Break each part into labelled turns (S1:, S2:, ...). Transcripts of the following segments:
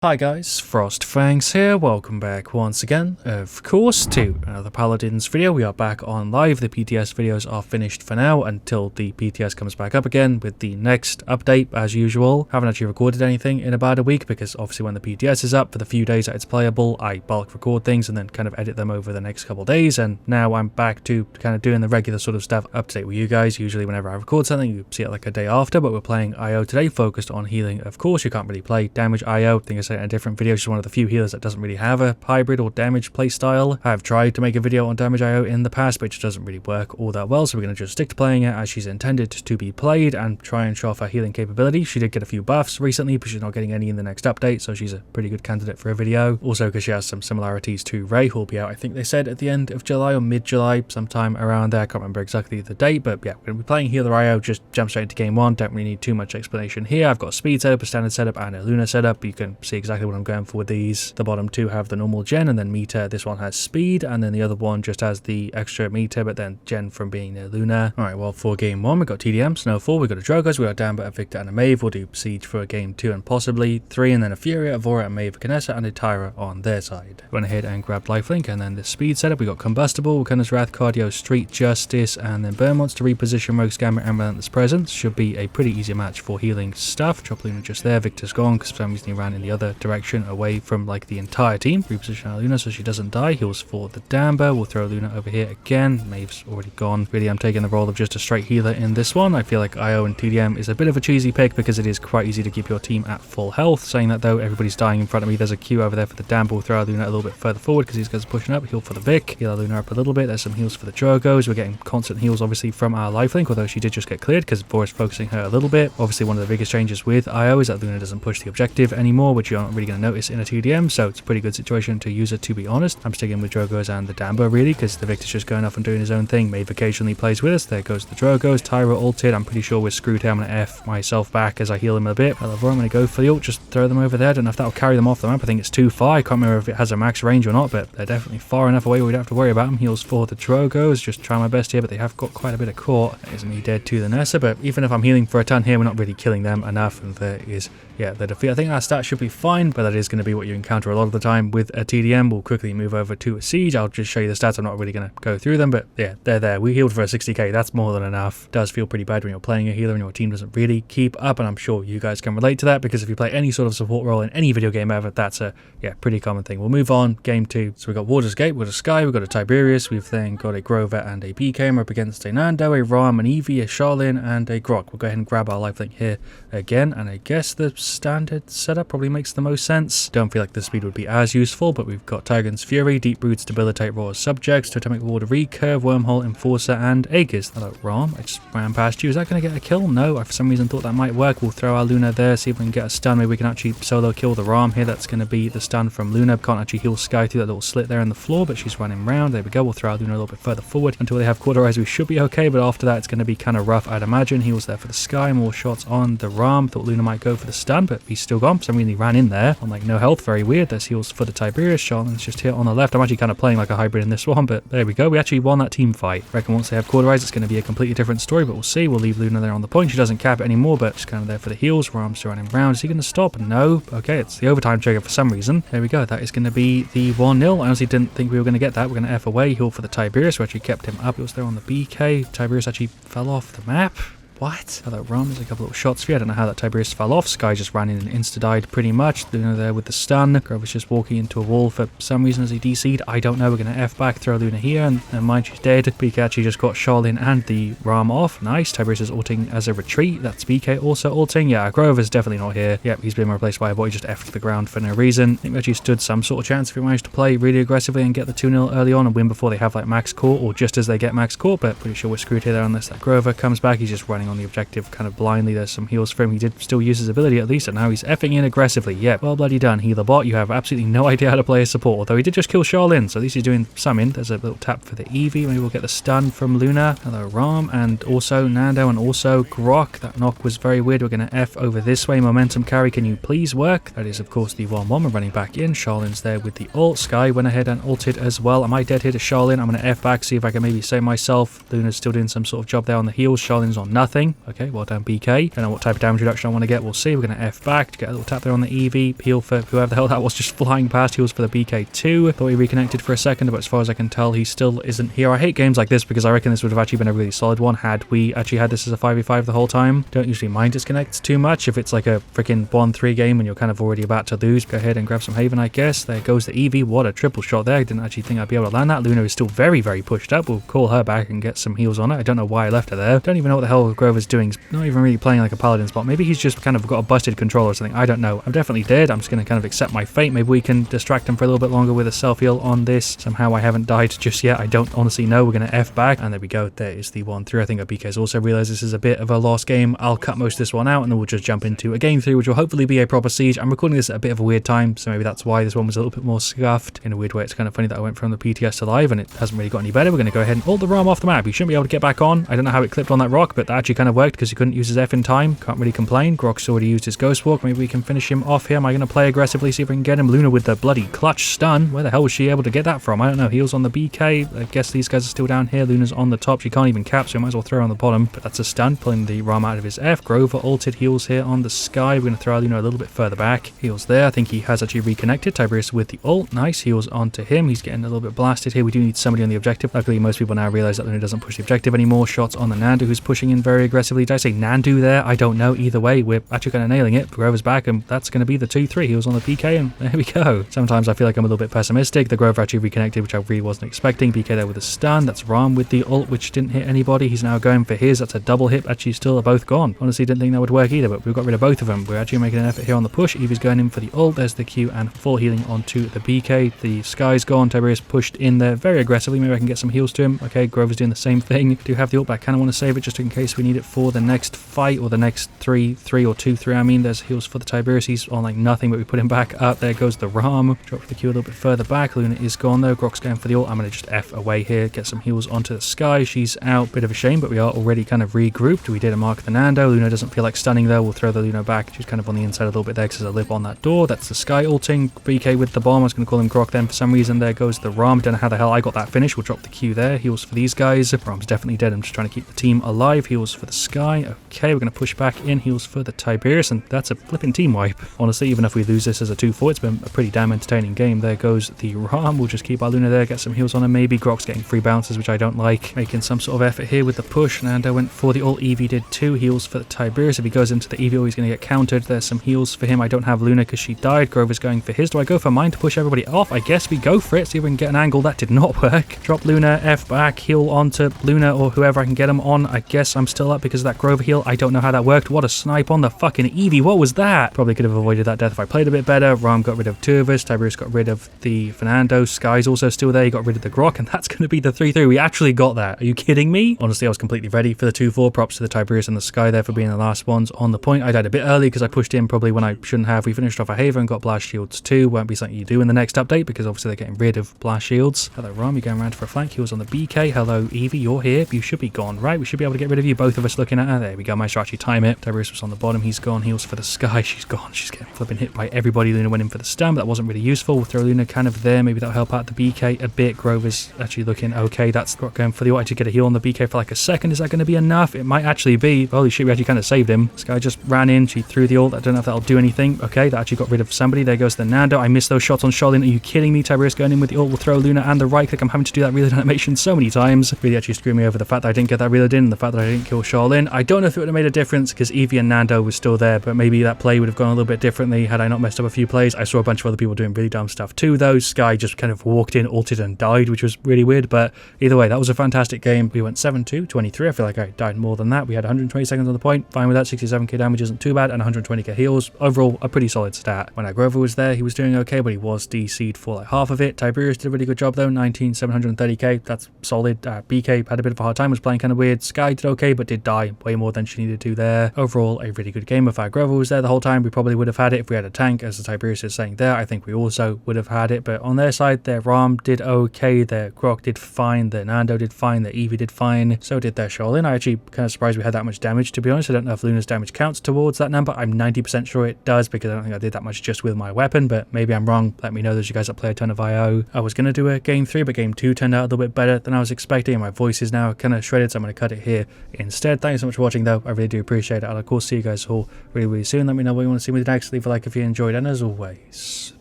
S1: Hi guys, FrostFangs here, welcome back once again, of course, to another Paladins video. We are back on live. The PTS videos are finished for now until the PTS comes back up again with the next update as usual. Haven't actually recorded anything in about a week because obviously when the PTS is up for the few days that it's playable, I bulk record things and then kind of edit them over the next couple of days, and now I'm back to kind of doing the regular sort of stuff up to date with you guys. Usually whenever I record something you see it like a day after, but we're playing IO today, focused on healing. Of course, you can't really play damage IO. I think I said in a different video, she's one of the few healers that doesn't really have a hybrid or damage playstyle. I've tried to make a video on damage IO in the past, but it just doesn't really work all that well, so we're going to just stick to playing it as she's intended to be played and try and show off her healing capability. She did get a few buffs recently, but she's not getting any in the next update, so she's a pretty good candidate for a video. Also because she has some similarities to Ray, who'll be out, I think they said at the end of July or mid-July, sometime around there. I can't remember exactly the date, but yeah, we're going to be playing healer IO. Just jump straight into game one. Don't really need too much explanation here. I've got a speed setup, a standard setup, and a Luna setup. You can see exactly what I'm going for with these. The bottom two have the normal gen and then meter. This one has speed, and then the other one just has the extra meter, but then gen from being near Luna. Alright, well, for game one, we've got TDM, Snowfall, we've got a Drogos, we've got Damba, a Victor, and a Maeve. We'll do Siege for game two and possibly three, and then a Furia, a Vora, a Maeve, a Kinessa, and a Tyra on their side. Went ahead and grabbed Lifelink, and then the speed setup, we got Combustible, Wakana's Wrath, Cardio, Street Justice, and then Burn Monster, Reposition, Rogue Scammer, and Relentless Presence. Should be a pretty easy match for healing stuff. Drop Luna just there, Victor's gone because for some reason he ran in the other direction away from like the entire team. Reposition our Luna so she doesn't die. Heals for the Damba. We'll throw Luna over here again. Maeve's already gone. Really, I'm taking the role of just a straight healer in this one. I feel like IO and TDM is a bit of a cheesy pick because it is quite easy to keep your team at full health. Saying that though, everybody's dying in front of me. There's a queue over there for the Damba. We'll throw our Luna a little bit further forward because these guys are pushing up. Heal for the Vic. Heal our Luna up a little bit. There's some heals for the Drogos. We're getting constant heals obviously from our lifelink, although she did just get cleared because Vora's focusing her a little bit. Obviously one of the biggest changes with IO is that Luna doesn't push the objective anymore, which you're not really going to notice in a TDM, so it's a pretty good situation to use it, to be honest. I'm sticking with Drogos and the Damba really because the Victor's just going off and doing his own thing. Maeve occasionally plays with us. There goes the Drogos. Tyra ulted. I'm pretty sure we're screwed here. I'm going to F myself back as I heal him a bit. I'm going to go for the ult, just throw them over there. I don't know if that'll carry them off the map. I think it's too far. I can't remember if it has a max range or not, but they're definitely far enough away where we don't have to worry about them. Heals for the Drogos. Just try my best here, but they have got quite a bit of court. That is me dead to the Nessa, but even if I'm healing for a ton here, we're not really killing them enough, and there is, yeah, the defeat. I think our stat should be fine, but that is going to be what you encounter a lot of the time with a TDM. We'll quickly move over to a Siege. I'll just show you the stats. I'm not really going to go through them, but yeah, they're there. We healed for a 60k. That's more than enough. Does feel pretty bad when you're playing a healer and your team doesn't really keep up, and I'm sure you guys can relate to that because if you play any sort of support role in any video game ever, that's a pretty common thing. We'll move on. Game two. So we've got Water's Gate, we've got a Sky, we've got a Tiberius, we've then got a Grover and a BK. We're up against a Nando, a Ram, an Eevee, a Charlene, and a Grok. We'll go ahead and grab our lifelink here again, and I guess the standard setup probably makes the most sense. Don't feel like the speed would be as useful, but we've got Tigan's Fury, Deep Roots, Debilitate Raw Subjects, Totemic Ward, Recurve, Wormhole, Enforcer, and Aegis. Hello, Ram. I just ran past you. Is that going to get a kill? No, I for some reason thought that might work. We'll throw our Luna there, see if we can get a stun. Maybe we can actually solo kill the Ram here. That's going to be the stun from Luna. Can't actually heal Sky through that little slit there in the floor, but she's running round. There we go. We'll throw our Luna a little bit further forward until they have Cauterize. We should be okay, but after that it's going to be kind of rough, I'd imagine. Heals there for the Sky. More shots on the Ram. Thought Luna might go for the stun, but he's still gone. For some reason he ran in there on like no health. Very weird. There's heals for the Tiberius. Charlene's just here on the left. I'm actually kind of playing like a hybrid in this one, but there we go. We actually won that team fight. I reckon once they have Cauterize it's going to be a completely different story, but we'll see. We'll leave Luna there on the point. She doesn't cap it anymore, but she's kind of there for the heals. Ram's running around. Is he going to stop? No. Okay, it's the overtime trigger for some reason. There we go. That is going to be the 1-0. I honestly didn't think we were going to get that. We're going to F away. Heal for the Tiberius. We actually kept him up. He was there on the BK. Tiberius actually fell off the map. What? Oh, that Ram, there's a couple little shots for you. I don't know how that Tiberius fell off. Sky just ran in and insta-died pretty much. Luna there with the stun. Grover's just walking into a wall for some reason as he DC'd. I don't know. We're going to F back, throw Luna here, and never mind, she's dead. BK actually just got Charlene and the Ram off. Nice. Tiberius is ulting as a retreat. That's BK also ulting. Yeah, Grover's definitely not here. Yep, he's been replaced by a bot. He just F'd to the ground for no reason. I think we actually stood some sort of chance if we managed to play really aggressively and get the 2-0 early on and win before they have like max core or just as they get max core, but pretty sure we're screwed here there unless that Grover comes back. He's just running on the objective kind of blindly. There's some heals for him. He did still use his ability at least, and now he's effing in aggressively. Yeah, well bloody done. Healer bot, you have absolutely no idea how to play a support, although he did just kill Charlene, so at least he's doing some in. There's a little tap for the Eevee. Maybe we'll get the stun from Luna. Hello, Ram, and also Nando, and also Grok. That knock was very weird. We're going to F over this way. Momentum carry, can you please work? That is, of course, the 1-1. We're running back in. Charlene's there with the ult. Sky went ahead and ulted as well. Am I dead here to Charlene? I'm going to F back, see if I can maybe save myself. Luna's still doing some sort of job there on the heals. Charlene's on nothing. nothing. Okay, well done BK. Don't know what type of damage reduction I want to get. We'll see. We're going to F back to get a little tap there on the EV. Heal for whoever the hell that was just flying past. Heals for the BK2. Thought he reconnected for a second, but as far as I can tell, he still isn't here. I hate games like this because I reckon this would have actually been a really solid one had we actually had this as a 5v5 the whole time. Don't usually mind disconnects too much if it's like a freaking 1-3 game and you're kind of already about to lose. Go ahead and grab some Haven, I guess. There goes the EV. What a triple shot there. I didn't actually think I'd be able to land that. Luna is still very, very pushed up. We'll call her back and get some heals on it. I don't know why I left her there. Don't even know what the hell Grover's doing. He's not even really playing like a Paladin spot. Maybe he's just kind of got a busted controller or something. I don't know. I'm definitely dead. I'm just going to kind of accept my fate. Maybe we can distract him for a little bit longer with a self-heal on this. Somehow I haven't died just yet. I don't honestly know. We're going to F back. And there we go. There is the 1-3. I think our BK's also realized this is a bit of a lost game. I'll cut most of this one out and then we'll just jump into a game 3, which will hopefully be a proper siege. I'm recording this at a bit of a weird time, so maybe that's why this one was a little bit more scuffed. In a weird way, it's kind of funny that I went from the PTS to live and it hasn't really got any better. We're going to go ahead and ult the Ram off the map. He shouldn't be able to get back on. I don't know how it clipped on that rock, but that actually kind of worked because he couldn't use his F in time. Can't really complain. Grok's already used his Ghost Walk. Maybe we can finish him off here. Am I going to play aggressively, see if we can get him? Luna with the bloody clutch stun. Where the hell was she able to get that from? I don't know. Heals on the BK. I guess these guys are still down here. Luna's on the top. She can't even cap, so we might as well throw her on the bottom. But that's a stun, pulling the Ram out of his F. Grover ulted heals here on the Sky. We're going to throw Luna a little bit further back. Heals there. I think he has actually reconnected. Tiberius with the ult. Nice. Heals onto him. He's getting a little bit blasted here. We do need somebody on the objective. Luckily, most people now realize that Luna doesn't push the objective anymore. Shots on the Nandu, who's pushing in very aggressively. Did I say Nandu there? I don't know. Either way, we're actually kind of nailing it. Grover's back, and that's going to be the 2-3. Heals on the PK, and there we go. Sometimes I feel like I'm a little bit pessimistic. The Grover actually reconnected, which I really wasn't expecting. BK there with a stun. That's Ram with the ult, which didn't hit anybody. He's now going for his. That's a double hit. Actually, still are both gone. Honestly, didn't think that would work either, but we've got rid of both of them. We're actually making an effort here on the push. Eevee's going in for the ult. There's the Q and full healing onto the BK. The Sky's gone. Tiberius pushed in there very aggressively. Maybe I can get some heals to him. Okay, Grover's doing the same thing. Do have the ult, but I kind of want to save it just in case we need it for the next fight or the next 3 or 2-3. I mean, there's heals for the Tiberius. He's on like nothing, but we put him back up. There goes the Ram. Drop the Q a little bit further back. Luna is gone though. Grok's going for the ult. I'm going to just F away here. Get some heals onto the Sky. She's out. Bit of a shame, but we are already kind of regrouped. We did a mark the Nando. Luna doesn't feel like stunning though. We'll throw the Luna back. She's kind of on the inside a little bit there because there's a lip on that door. That's the Sky ulting. BK with the bomb. I was going to call him Grok then for some reason. There goes the Ram. Don't know how the hell I got that finish. We'll drop the Q there. Heals for these guys. Ram's definitely dead. I'm just trying to keep the team alive. Heals for the Sky. Okay, we're going to push back in. Heals for the Tiberius, and that's a flipping team wipe. Honestly, even if we lose this as a 2-4, it's been a pretty damn entertaining game. There goes the Ram. We'll just keep our Luna there, get some heals on him maybe. Grok's getting free bounces, which I don't like. Making some sort of effort here with the push. Nando went for the ult. Eevee did 2 heals for the Tiberius. If he goes into the Eevee, he's going to get countered. There's some heals for him. I don't have Luna because she died. Grover's going for his. Do I go for mine to push everybody off? I guess we go for it. See if we can get an angle. That did not work. Drop Luna, F back, heal onto Luna or whoever I can get him on. I guess I'm still up because of that Grover heal. I don't know how that worked. What a snipe on the fucking Eevee. What was that? Probably could have avoided that death if I played a bit better. Ram got rid of 2 of us. Tiberius got rid of the Fernando. Sky's also still there. He got rid of the Grok, and that's going to be the 3-3. We actually got that. Are you kidding me? Honestly, I was completely ready for the 2-4. Props to the Tiberius and the Sky there for being the last ones on the point. I died a bit early because I pushed in probably when I shouldn't have. We finished off a Haven, got blast shields too. Won't be something you do in the next update because obviously they're getting rid of blast shields. Hello Ram, you're going around for a flank. He was on the BK. Hello Eevee, you're here. You should be gone, right? We should be able to get rid of you. Both of us looking at her. There we go. Managed to actually time it. Tiberius was on the bottom. He's gone. Heals for the Sky. She's gone. She's getting flipping hit by everybody. Luna went in for the stun, but that wasn't really useful. We'll throw Luna kind of there. Maybe that'll help out the BK a bit. Grover's actually looking okay. That's going for the ult. I did get a heal on the BK for like a second. Is that going to be enough? It might actually be. Holy shit, we actually kind of saved him. Sky just ran in. She threw the ult. I don't know if that'll do anything. Okay, that actually got rid of somebody. There goes the Nando. I missed those shots on Charlene. Are you kidding me? Tiberius going in with the ult. We'll throw Luna and the right click. I'm having to do that reload animation so many times. Really actually screwed me over the fact that I didn't get that reload in and the fact that I didn't kill Charlene. I don't know if it would have made a difference because Eevee and Nando was still there, but maybe that play would have gone a little bit differently had I not messed up a few plays. I saw a bunch of other people doing really dumb stuff too though. Sky just kind of walked in, ulted and died, which was really weird, but either way, that was a fantastic game. We went 7-2, 23. I feel like I died more than that. We had 120 seconds on the point. Fine with that. 67k damage isn't too bad, and 120k heals. Overall, a pretty solid stat. When our Grover was there, he was doing okay, but he was DC'd for like half of it. Tiberius did a really good job though. 730k. That's solid. BK had a bit of a hard time, was playing kind of weird. Sky did okay, but did die way more than she needed to there. Overall, a really good game. If our Grover was there the whole time, we probably would have had it. If we had a tank, as the Tiberius is saying there, I think we also would have had it. But on their side, their Ram did okay, their Grok did fine, their Nando did fine, their Eevee did fine, so did their Charlene. I actually kind of surprised we had that much damage, to be honest. I don't know if Luna's damage counts towards that number. I'm 90% sure it does because I don't think I did that much just with my weapon, but maybe I'm wrong. Let me know, those you guys that play a ton of IO. I was going to do a game 3, but game 2 turned out a little bit better than I was expecting, and my voice is now kind of shredded, so I'm going to cut it here instead. instead. Thank you so much for watching though, I really do appreciate it, and of course see you guys all really soon. Let me know what you want to see me next, leave a like if you enjoyed, and as always,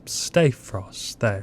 S1: stay Frost though.